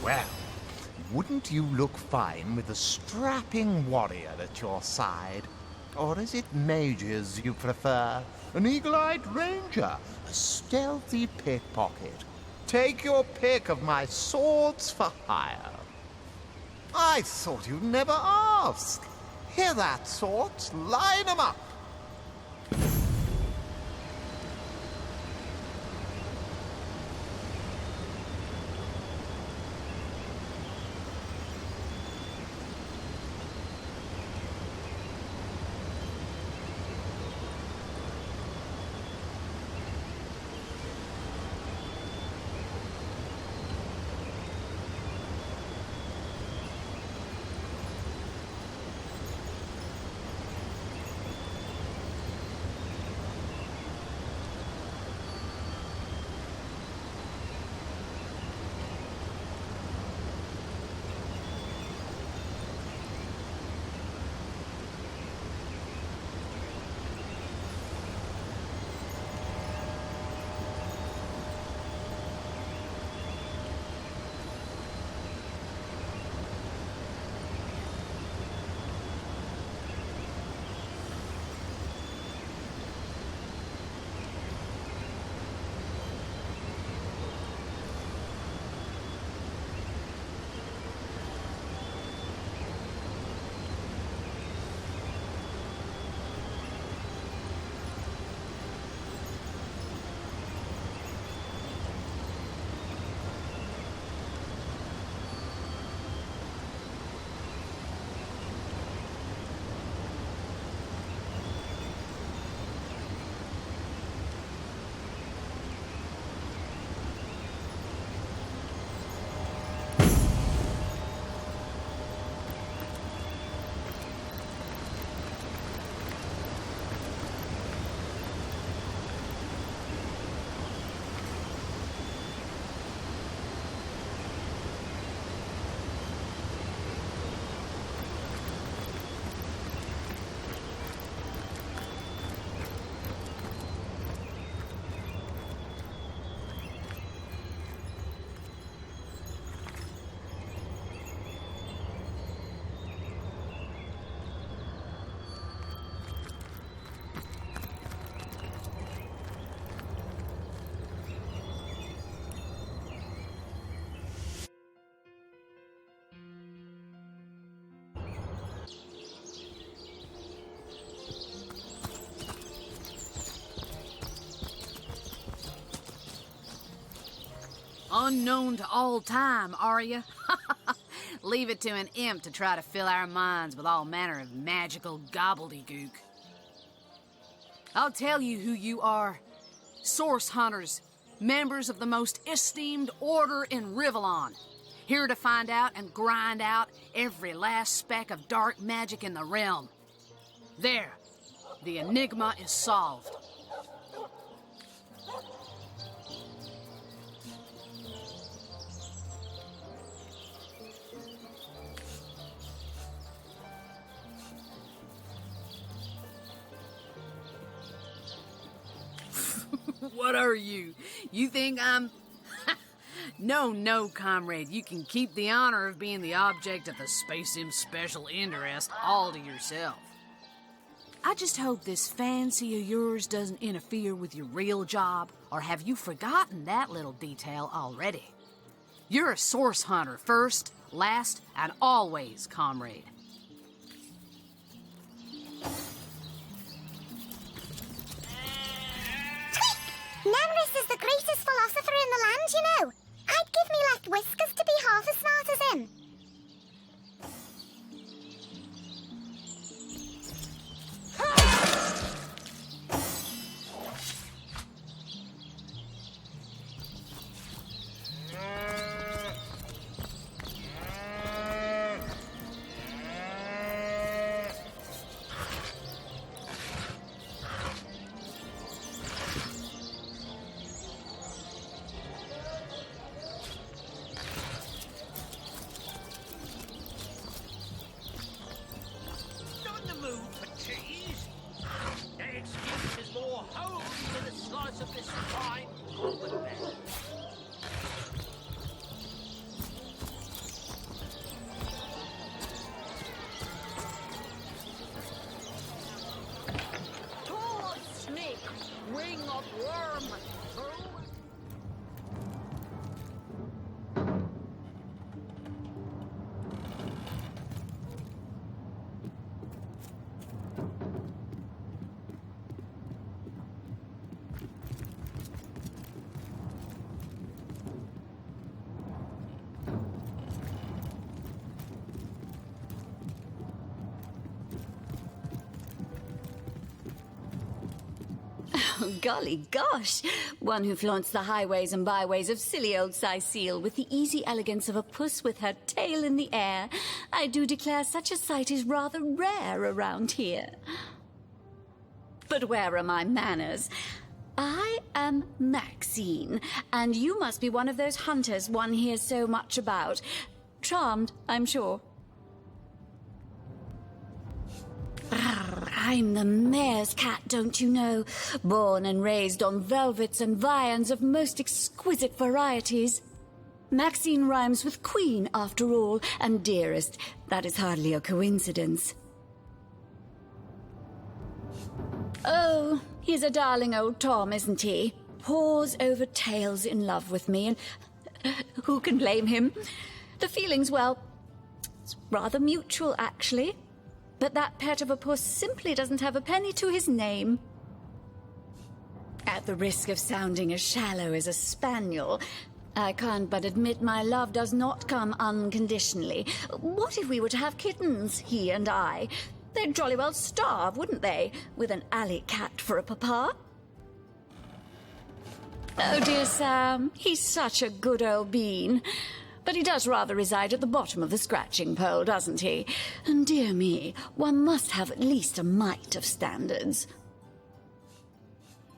Well, wouldn't you look fine with a strapping warrior at your side? Or is it mages you prefer? An eagle-eyed ranger? A stealthy pickpocket? Take your pick of my swords for hire. I thought you'd never ask. Hear that, swords? Line 'em up! Unknown to all time, are you? Leave it to an imp to try to fill our minds with all manner of magical gobbledygook. I'll tell you who you are. Source hunters, members of the most esteemed order in Rivellon. Here to find out and grind out every last speck of dark magic in the realm. There, the enigma is solved. What are you? You think I'm... No, comrade. You can keep the honor of being the object of the Space Imp's special interest all to yourself. I just hope this fancy of yours doesn't interfere with your real job, or have you forgotten that little detail already? You're a source hunter first, last, and always, comrade. Nemeris is the greatest philosopher in the land, you know. I'd give me left whiskers to be half as smart as him. worm. Golly gosh! One who flaunts the highways and byways of silly old Cecile with the easy elegance of a puss with her tail in the air. I do declare such a sight is rather rare around here. But where are my manners? I am Maxine, and you must be one of those hunters one hears so much about. Charmed, I'm sure. I'm the mayor's cat, don't you know? Born and raised on velvets and viands of most exquisite varieties. Maxine rhymes with queen, after all, and dearest. That is hardly a coincidence. Oh, he's a darling old Tom, isn't he? Paws over tails in love with me, and who can blame him? The feeling's, well, it's rather mutual, actually. But that pet of a puss simply doesn't have a penny to his name. At the risk of sounding as shallow as a spaniel, I can't but admit my love does not come unconditionally. What if we were to have kittens, he and I? They'd jolly well starve, wouldn't they, with an alley cat for a papa? Oh, dear Sam, he's such a good old bean. But he does rather reside at the bottom of the scratching pole, doesn't he? And dear me, one must have at least a mite of standards.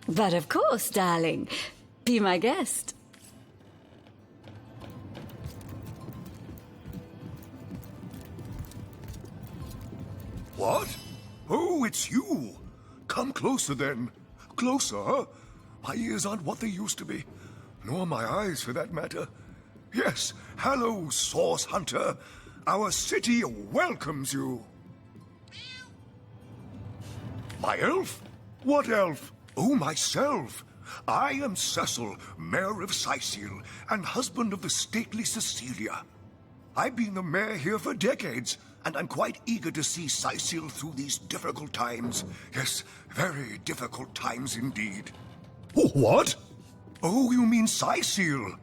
But of course, darling, be my guest. What? Oh, it's you. Come closer, then. Closer? My ears aren't what they used to be. Nor my eyes, for that matter. Yes, hello, Source Hunter. Our city welcomes you. My elf? What elf? Oh, myself. I am Cecil, Mayor of Cecile, and husband of the stately Cecilia. I've been the mayor here for decades, and I'm quite eager to see Cecile through these difficult times. Yes, very difficult times indeed. Oh, what? Oh, you mean Cecile?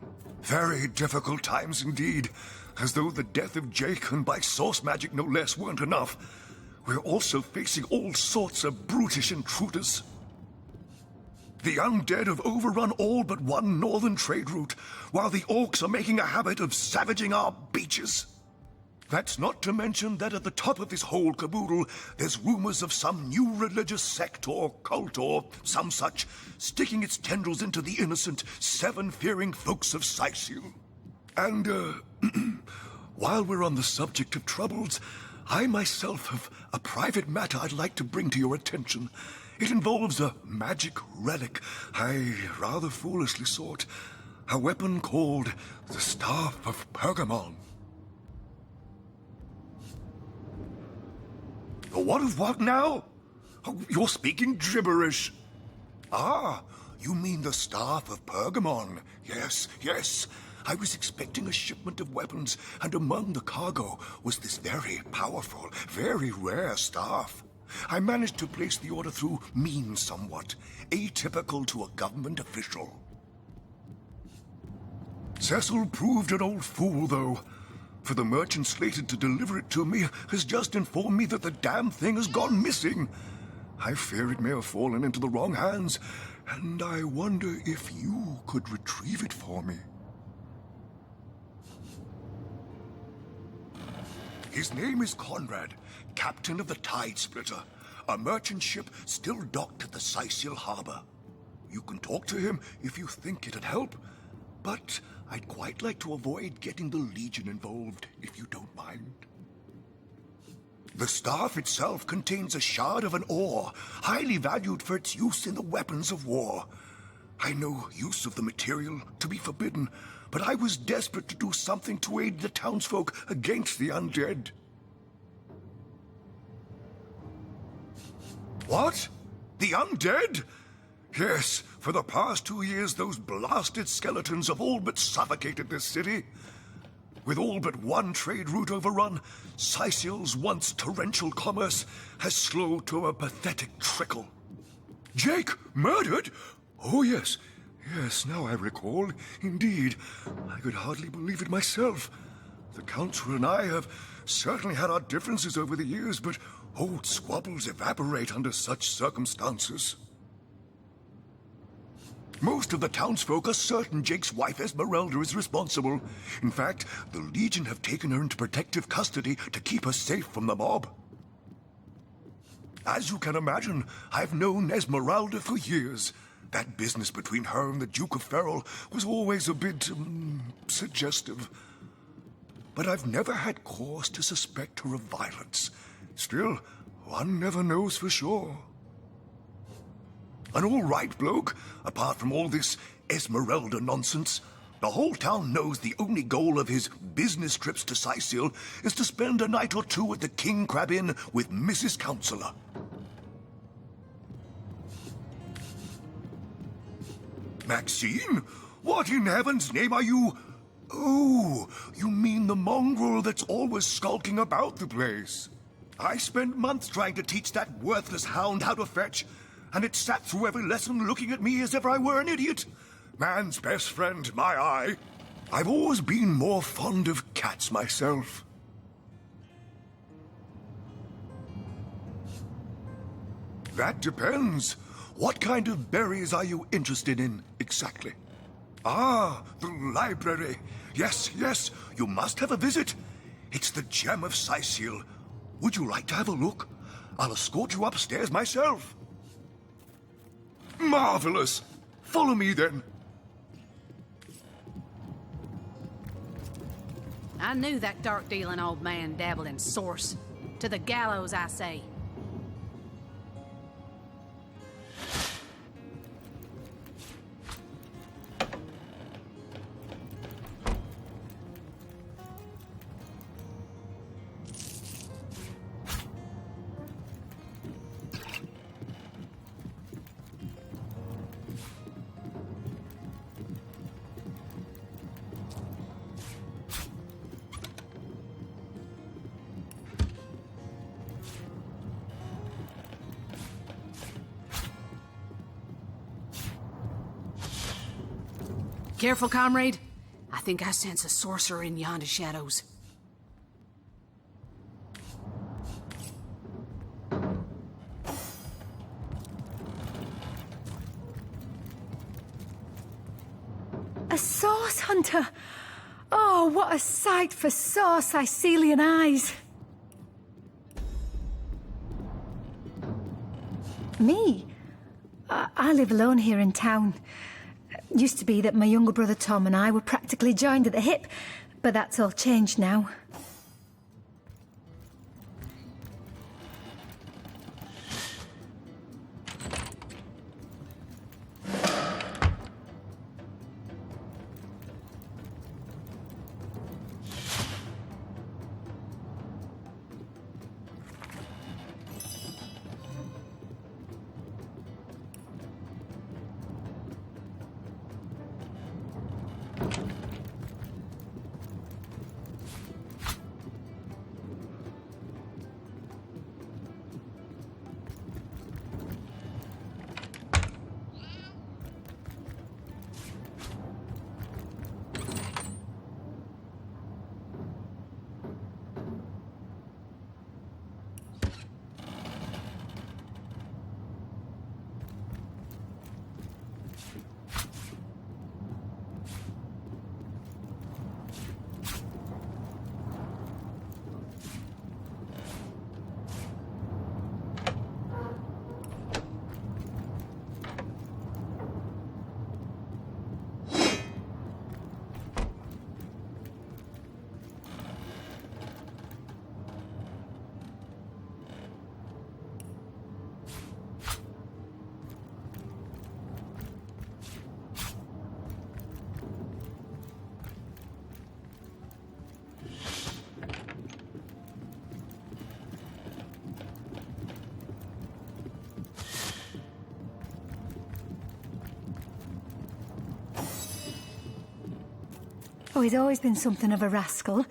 Very difficult times indeed. As though the death of Jake, and by source magic no less, weren't enough. We're also facing all sorts of brutish intruders. The undead have overrun all but one northern trade route, while the orcs are making a habit of savaging our beaches. That's not to mention that at the top of this whole caboodle, there's rumors of some new religious sect or cult or some such sticking its tendrils into the innocent, seven-fearing folks of Cecile. And, while we're on the subject of troubles, I myself have a private matter I'd like to bring to your attention. It involves a magic relic I rather foolishly sought, a weapon called the Staff of Pergamon. What of what now? Oh, you're speaking gibberish. Ah, you mean the Staff of Pergamon. Yes, yes. I was expecting a shipment of weapons, and among the cargo was this very powerful, very rare staff. I managed to place the order through means somewhat, atypical to a government official. Cecil proved an old fool, though. For the merchant slated to deliver it to me has just informed me that the damn thing has gone missing. I fear it may have fallen into the wrong hands, and I wonder if you could retrieve it for me. His name is Conrad, captain of the Tide Splitter, a merchant ship still docked at the Cecile harbor. You can talk to him if you think it'd help, but I'd quite like to avoid getting the Legion involved, if you don't mind. The staff itself contains a shard of an ore, highly valued for its use in the weapons of war. I know use of the material to be forbidden, but I was desperate to do something to aid the townsfolk against the undead. What? The undead? Yes, For the past 2 years, those blasted skeletons have all but suffocated this city. With all but one trade route overrun, Sicil's once torrential commerce has slowed to a pathetic trickle. Jake murdered? Oh, yes. Yes, now I recall. Indeed. I could hardly believe it myself. The Council and I have certainly had our differences over the years, but old squabbles evaporate under such circumstances. Most of the townsfolk are certain Jake's wife Esmeralda is responsible. In fact, the Legion have taken her into protective custody to keep her safe from the mob. As you can imagine, I've known Esmeralda for years. That business between her and the Duke of Ferrol was always a bit, suggestive. But I've never had cause to suspect her of violence. Still, one never knows for sure. An all-right bloke, apart from all this Esmeralda nonsense. The whole town knows the only goal of his business trips to Sicil is to spend a night or two at the King Crab Inn with Mrs. Counselor. Maxine? What in heaven's name are you... Oh, you mean the mongrel that's always skulking about the place. I spent months trying to teach that worthless hound how to fetch, and it sat through every lesson looking at me as if I were an idiot. Man's best friend, my eye. I've always been more fond of cats myself. That depends. What kind of berries are you interested in, exactly? Ah, the library. Yes, yes, you must have a visit. It's the gem of Sicil. Would you like to have a look? I'll escort you upstairs myself. Marvelous! Follow me, then. I knew that dark-dealing old man dabbled in source. To the gallows, I say. Careful, comrade. I think I sense a sorcerer in yonder shadows. A source hunter! Oh, what a sight for sore Sicilian eyes! Me? I live alone here in town. Used to be that my younger brother Tom and I were practically joined at the hip, but that's all changed now. he's always been something of a rascal,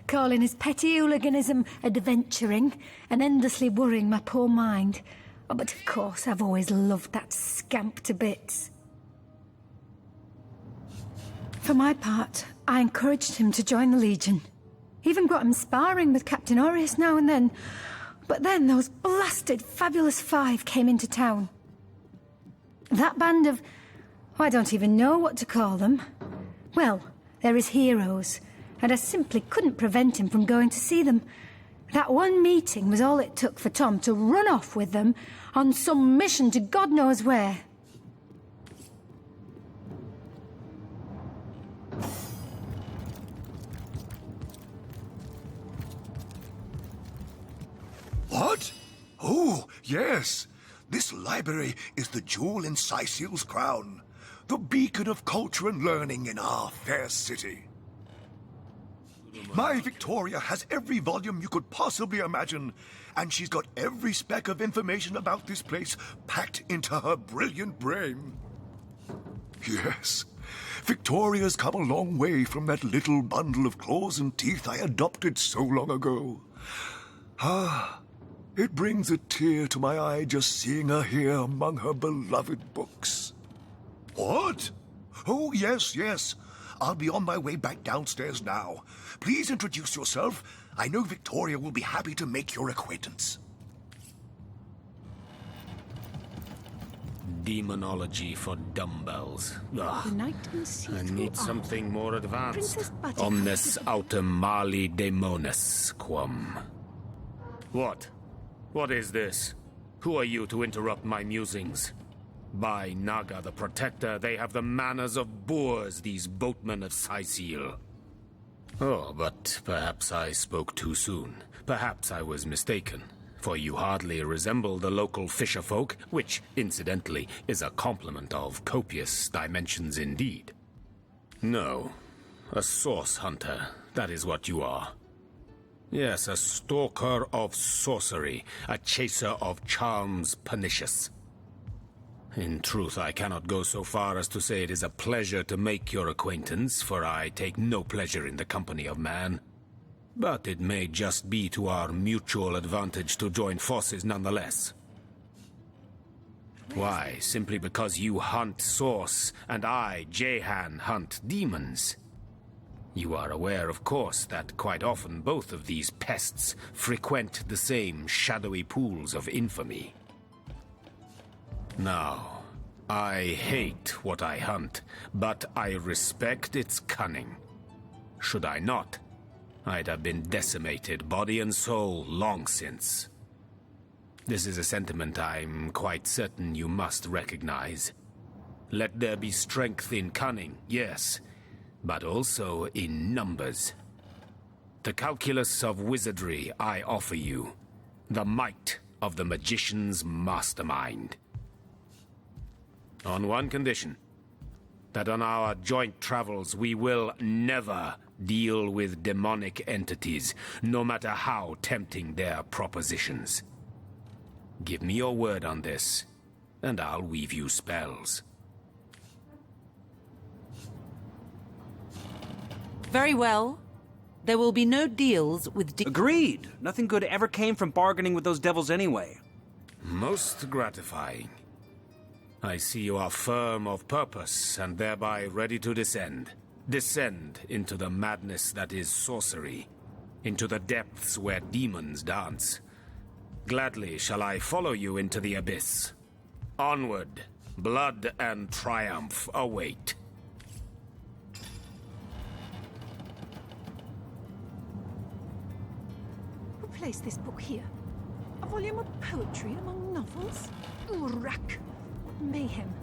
calling his petty hooliganism adventuring and endlessly worrying my poor mind. Oh, but of course, I've always loved that scamp to bits. For my part, I encouraged him to join the Legion. Even got him sparring with Captain Aureus now and then. But then those blasted Fabulous Five came into town. That band of... I don't even know what to call them. Well, they're his heroes, and I simply couldn't prevent him from going to see them. That one meeting was all it took for Tom to run off with them on some mission to God knows where. What? Oh, yes. This library is the jewel in Cyseal's crown, the beacon of culture and learning in our fair city. My Victoria has every volume you could possibly imagine, and she's got every speck of information about this place packed into her brilliant brain. Yes, Victoria's come a long way from that little bundle of claws and teeth I adopted so long ago. It brings a tear to my eye just seeing her here among her beloved books. What? Oh, yes, yes. I'll be on my way back downstairs now. Please introduce yourself. I know Victoria will be happy to make your acquaintance. Demonology for dumbbells. The night and I need something more advanced. Princess Buttercup. Omnes autem mali demonis quam. What? What is this? Who are you to interrupt my musings? By Naga the Protector, they have the manners of boors, these boatmen of Cyseal. Oh, but perhaps I spoke too soon. Perhaps I was mistaken, for you hardly resemble the local fisherfolk, which, incidentally, is a compliment of copious dimensions indeed. No, a source hunter, that is what you are. Yes, a stalker of sorcery, a chaser of charms pernicious. In truth, I cannot go so far as to say it is a pleasure to make your acquaintance, for I take no pleasure in the company of man. But it may just be to our mutual advantage to join forces nonetheless. Why, simply because you hunt source, and I, Jehan, hunt demons. You are aware, of course, that quite often both of these pests frequent the same shadowy pools of infamy. Now, I hate what I hunt, but I respect its cunning. Should I not, I'd have been decimated, body and soul, long since. This is a sentiment I'm quite certain you must recognize. Let there be strength in cunning, yes, but also in numbers. The calculus of wizardry I offer you, the might of the magician's mastermind. On one condition, that on our joint travels we will never deal with demonic entities, no matter how tempting their propositions. Give me your word on this, and I'll weave you spells. Very well. There will be no deals with Agreed. Nothing good ever came from bargaining with those devils anyway. Most gratifying. I see you are firm of purpose, and thereby ready to descend. Descend into the madness that is sorcery, into the depths where demons dance. Gladly shall I follow you into the abyss. Onward, blood and triumph await. Who placed this book here? A volume of poetry among novels? Urak! What mayhem!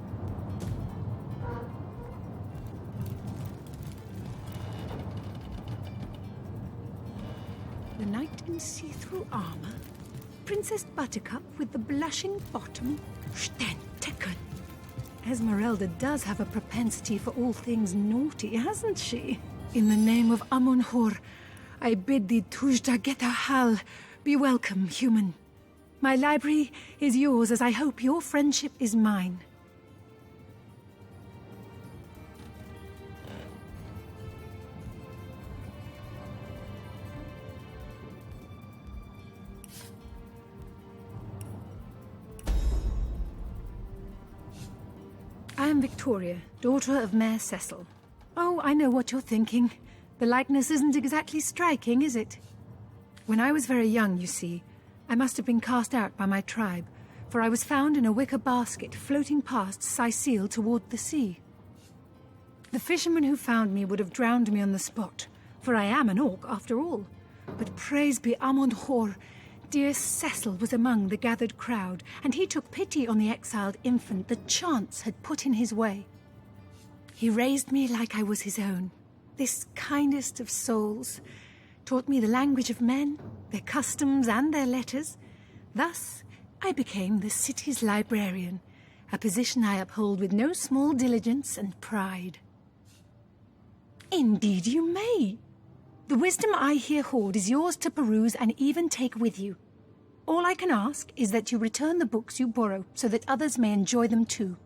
The knight in see-through armor? Princess Buttercup with the blushing bottom? Stenteken! Esmeralda does have a propensity for all things naughty, hasn't she? In the name of Amun-Hur, I bid thee Tujda Geta Hal, be welcome, human. My library is yours, as I hope your friendship is mine. I'm Victoria, daughter of Mayor Cecil. Oh, I know what you're thinking. The likeness isn't exactly striking, is it? When I was very young, you see, I must have been cast out by my tribe, for I was found in a wicker basket floating past Sicil toward the sea. The fisherman who found me would have drowned me on the spot, for I am an orc after all. But praise be Amon-Hor, dear Cecil was among the gathered crowd, and he took pity on the exiled infant that chance had put in his way. He raised me like I was his own, this kindest of souls, taught me the language of men, their customs and their letters. Thus, I became the city's librarian, a position I uphold with no small diligence and pride. Indeed you may. The wisdom I here hoard is yours to peruse and even take with you. All I can ask is that you return the books you borrow so that others may enjoy them too.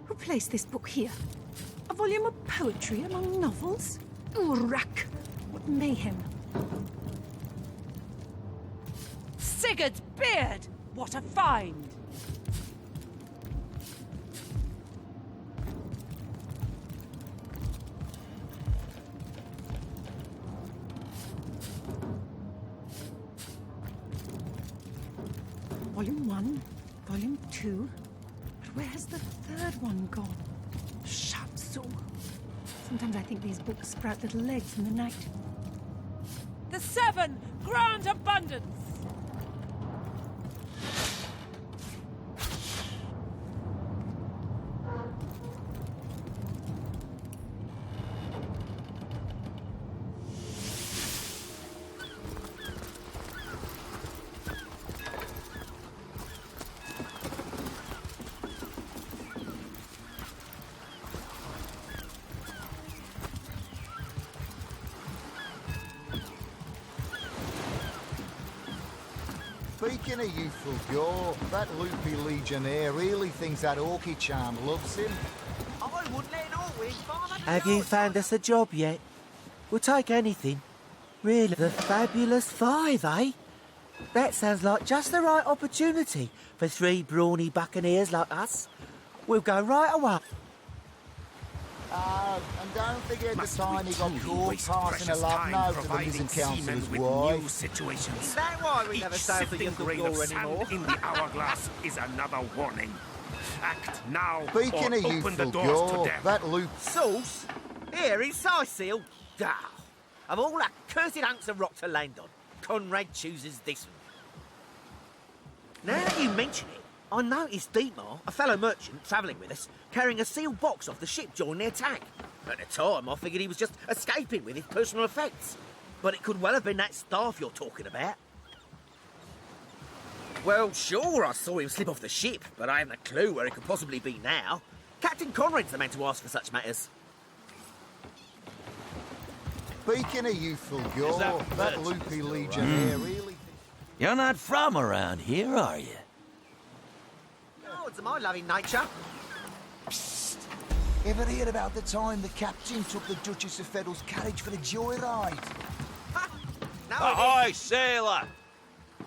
Who placed this book here? A volume of poetry among novels? Urak! What mayhem! Sigurd's beard! What a find! Volume 1, Volume 2. But where has the third one gone? Shatsu. Sometimes I think these books sprout little legs in the night. The 7 Grand Abundance! Speaking of youthful gore, that loopy legionnaire really thinks that orky charm loves him. I wouldn't let an orc win 500 Have you found us a job yet? We'll take anything. Really, the fabulous 5, eh? That sounds like just the right opportunity for 3 brawny buccaneers like us. We'll go right away. And don't forget Must the time he got we caught waste passing a precious love time note to the providing missing seamen councillor's with wife? new situations? Is that why we Each never sail for sifting Youthful grain of Gore sand anymore? in the hourglass is another warning. Act now, Speaking or of open the youthful doors to gore, death. that loop... Sauce? Here in Sicil? Ah, of all that cursed hunks of rock to land on, Conrad chooses this one. Now that you mention it, I noticed Dietmar, a fellow merchant travelling with us, carrying a sealed box off the ship during the attack. At the time, I figured he was just escaping with his personal effects. But it could well have been that staff you're talking about. Well, sure, I saw him slip off the ship, but I haven't a clue where he could possibly be now. Captain Conrad's the man to ask for such matters. Speaking of youthful gore, that loopy legionnaire really... You're not from around here, are you? Oh, it's my loving nature. Ever hear about the time the captain took the Duchess of Feddle's carriage for a joyride? No, Ahoy, sailor!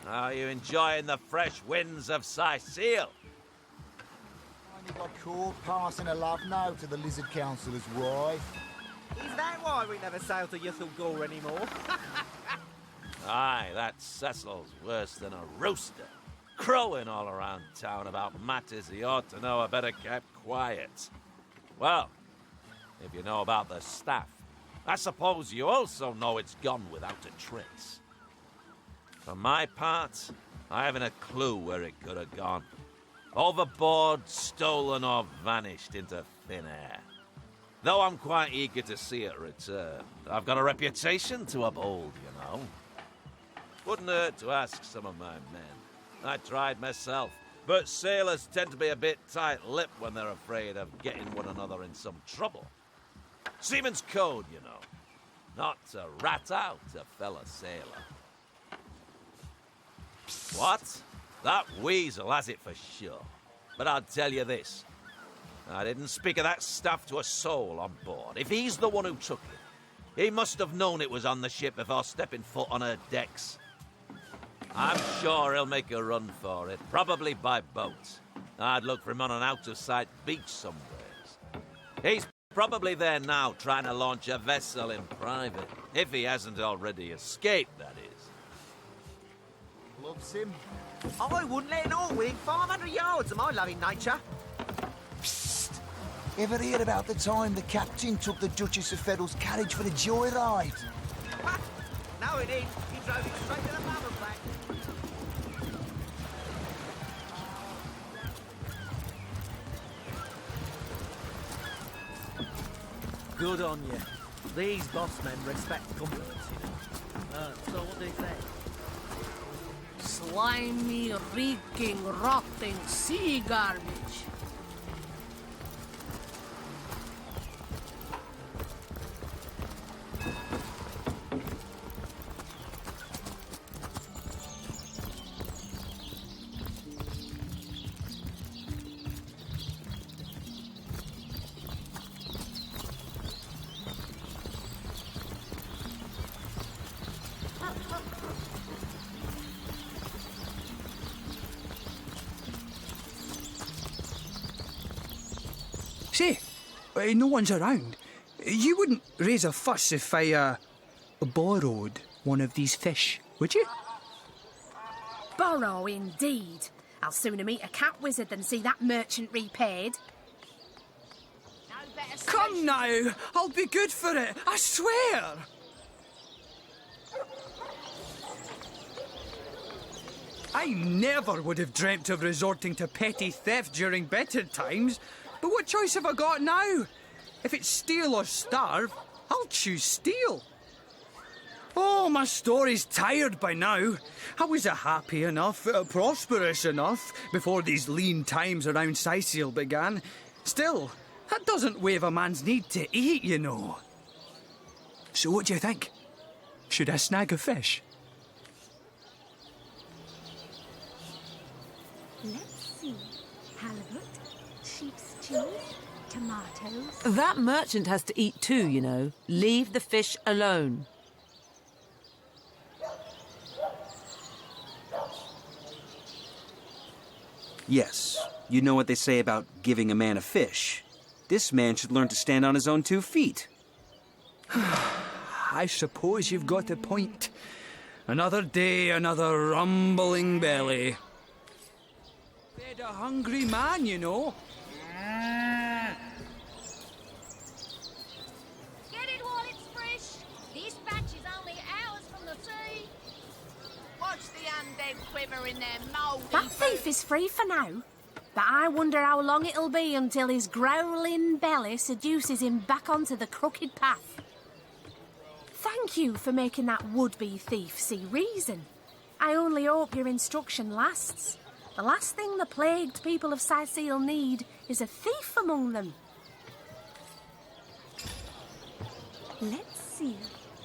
Are you enjoying the fresh winds of Sicil? He got caught passing a love note to the lizard councillor's wife. is that why we never sail to Youthful Gore anymore? Aye, that Cecil's worse than a rooster. Crowing all around town about matters he ought to know are better kept quiet. Well, if you know about the staff, I suppose you also know it's gone without a trace. For my part, I haven't a clue where it could have gone. Overboard, stolen, or vanished into thin air. Though I'm quite eager to see it return. I've got a reputation to uphold, you know. Wouldn't hurt to ask some of my men. I tried myself, but sailors tend to be a bit tight-lipped when they're afraid of getting one another in some trouble. Seaman's code, you know. Not to rat out a fellow sailor. What? That weasel has it for sure. But I'll tell you this. I didn't speak of that stuff to a soul on board. If he's the one who took it, He must have known it was on the ship before stepping foot on her decks. I'm sure he'll make a run for it, probably by boat. I'd look for him on an out-of-sight beach somewhere. He's probably there now, trying to launch a vessel in private. If he hasn't already escaped, that is. Loves him. I wouldn't let him all within 500 yards of my loving nature. Psst! Ever hear about the time the captain took the Duchess of Federal's carriage for a joyride? No, he didn't. He drove it straight to the mum and back. Good on you. These boss men respect compliments, you know. So what do you say? Slimy, reeking, rotting sea garbage. Say, no one's around. You wouldn't raise a fuss if I, borrowed one of these fish, would you? Borrow, indeed. I'll sooner meet a cat wizard than see that merchant repaid. Come now, I'll be good for it, I swear! I never would have dreamt of resorting to petty theft during better times, but what choice have I got now? If it's steal or starve, I'll choose steal. Oh, my story's tired by now. I was happy enough, prosperous enough, before these lean times around Sicil began. Still, that doesn't waive a man's need to eat, you know. So what do you think? Should I snag a fish? Let's see. Halibut, sheep's cheese, tomatoes. That merchant has to eat too, you know. Leave the fish alone. Yes, you know what they say about giving a man a fish. This man should learn to stand on his own 2 feet. I suppose you've got a point. Another day, another rumbling belly. Fed a hungry man, you know. Get it while it's fresh. This batch is only hours from the sea. Watch the undead quiver in their mouldy... That thief is free for now. But I wonder how long it'll be until his growling belly seduces him back onto the crooked path. Thank you for making that would-be thief see reason. I only hope your instruction lasts. The last thing the plagued people of Sicil need is a thief among them. Let's see.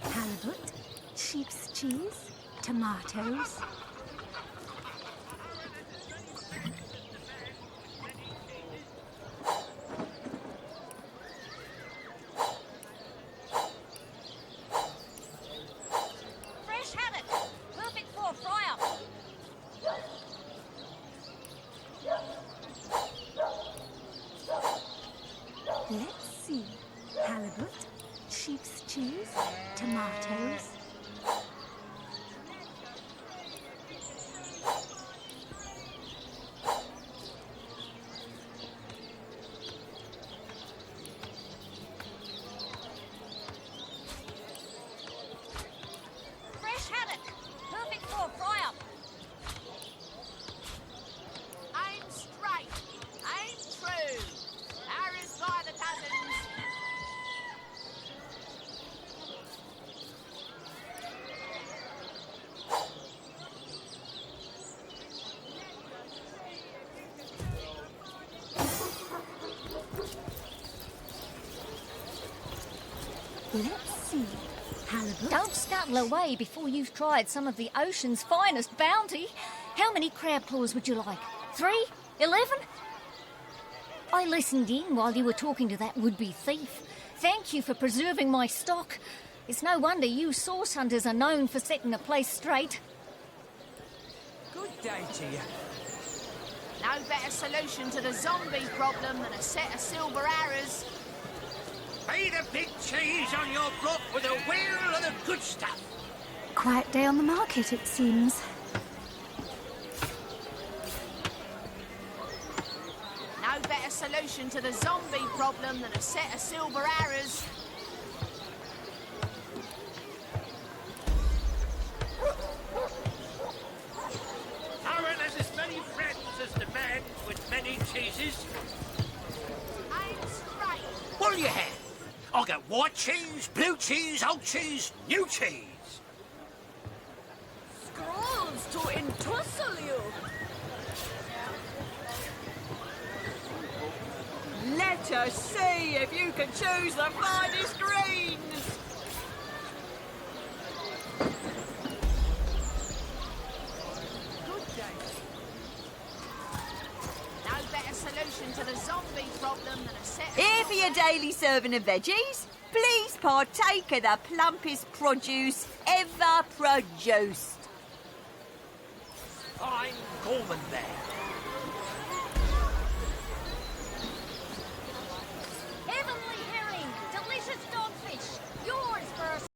Halibut, sheep's cheese, tomatoes. Fresh haddock, perfect for a fry-up. Let's see. Halibut, sheep's cheese, tomatoes. Fresh haddock, perfect for a fry-up. Aim straight, aim true. Arrows by the dozens. Let's see. Halibut. Don't scuttle away before you've tried some of the ocean's finest bounty. How many crab claws would you like? 3? 11? I listened in while you were talking to that would-be thief. Thank you for preserving my stock. It's no wonder you source hunters are known for setting the place straight. Good day to you. No better solution to the zombie problem than a set of silver arrows. Pay the big cheese on your block with a wheel of the good stuff. Quiet day on the market, it seems. No better solution to the zombie problem than a set of silver arrows. Aaron has as many friends as the man with many cheeses. Aim straight. What'll you have? I'll get white cheese, blue cheese, old cheese, new cheese. Scrolls to entussle you. Let us see if you can choose the finest greens. No better solution to the zombie problem than a set of... Here for your daily serving of veggies. Please partake of the plumpest produce ever produced. Fine Gorman there.